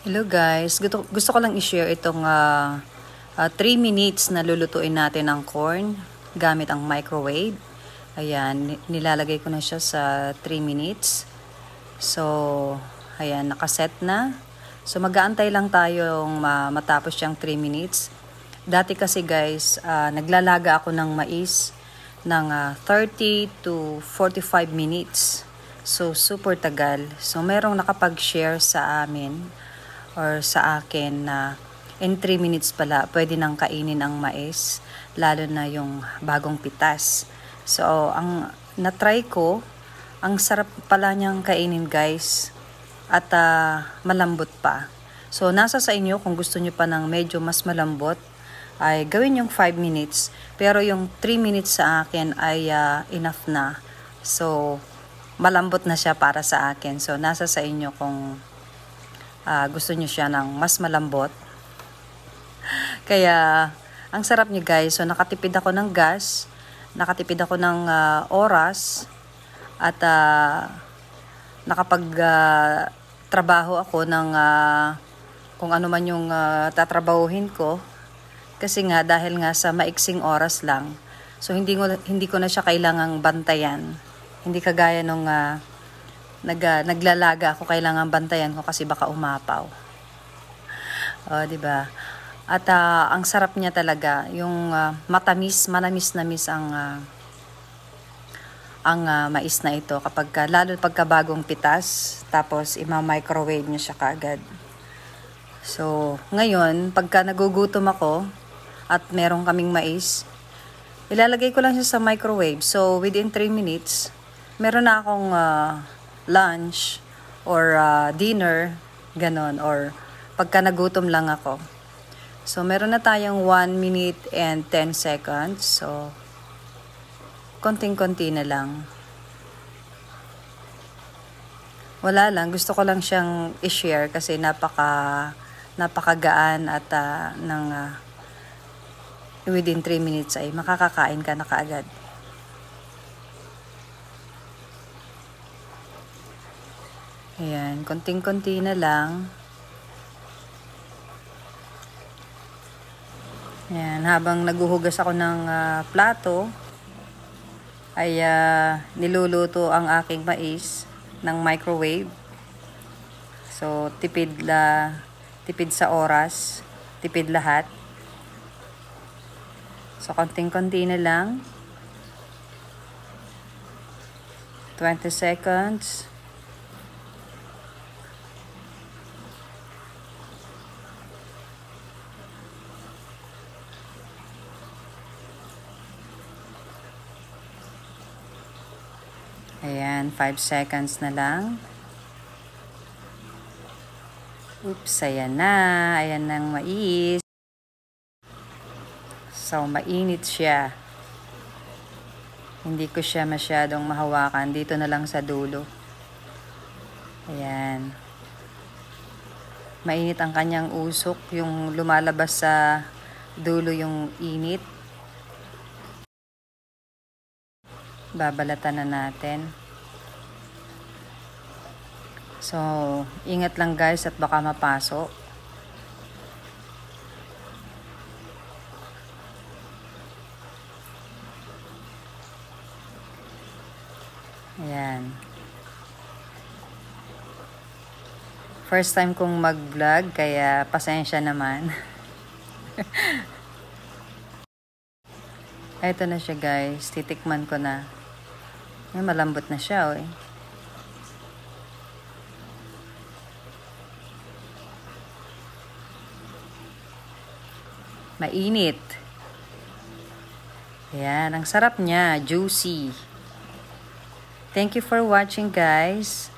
Hello guys, gusto ko lang i-share itong 3 minutes na lulutuin natin ang corn gamit ang microwave. Ayan, nilalagay ko na siya sa 3 minutes. So, ayan, nakaset na. So, mag-aantay lang tayong matapos siyang 3 minutes. Dati kasi guys, naglalaga ako ng mais ng 30 to 45 minutes. So, super tagal. So, merong nakapag-share sa amin or sa akin na in 3 minutes pala pwede nang kainin ang mais, lalo na yung bagong pitas. So, ang na-try ko, ang sarap pala niyang kainin guys, at malambot pa. So, nasa sa inyo kung gusto niyo pa ng medyo mas malambot, ay gawin yung 5 minutes. Pero yung 3 minutes sa akin ay enough na. So, malambot na siya para sa akin. So, nasa sa inyo kung gusto nyo siya ng mas malambot. Kaya, ang sarap niya guys. So, nakatipid ako ng gas, nakatipid ako ng oras, at nakapag-trabaho ako ng kung ano man yung tatrabahuhin ko. Kasi nga, dahil nga sa maiksing oras lang, so hindi ko na siya kailangang bantayan. Hindi kagaya nung naglalaga ako, kailangan bantayan ko kasi baka umapaw. Di ba? At ang sarap niya talaga, yung manamis-namis ang mais na ito kapag lalo pagka bagong pitas, tapos ima-microwave niyo siya kaagad. So, ngayon, pagka nagugutom ako at meron kaming mais, ilalagay ko lang siya sa microwave. So, within 3 minutes, meron na akong lunch or dinner, ganon, or pagka nagutom lang ako. So, meron na tayong 1 minute and 10 seconds. So, konting-konti na lang. Wala lang, gusto ko lang siyang i-share kasi napakagaan at within 3 minutes ay makakakain ka na kaagad. Ayan, konting-konti na lang. Ayan, habang naguhugas ako ng plato, ay niluluto ang aking mais ng microwave. So, tipid sa oras, tipid lahat. So, konting-konti na lang. 20 seconds. Ayan, 5 seconds na lang. Oops, ayan na. Ayan ng mais. So, mainit siya. Hindi ko siya masyadong mahawakan. Dito na lang sa dulo. Ayan. Mainit ang kanyang usok. Yung lumalabas sa dulo yung init. Babalatan na natin. So, ingat lang guys at baka mapasok. Ayan. First time kong mag-vlog, kaya pasensya naman. Ito na siya guys, titikman ko na. Ay, malambot na siya, eh. Mainit. Ayan, ang sarap niya, juicy. Thank you for watching, guys.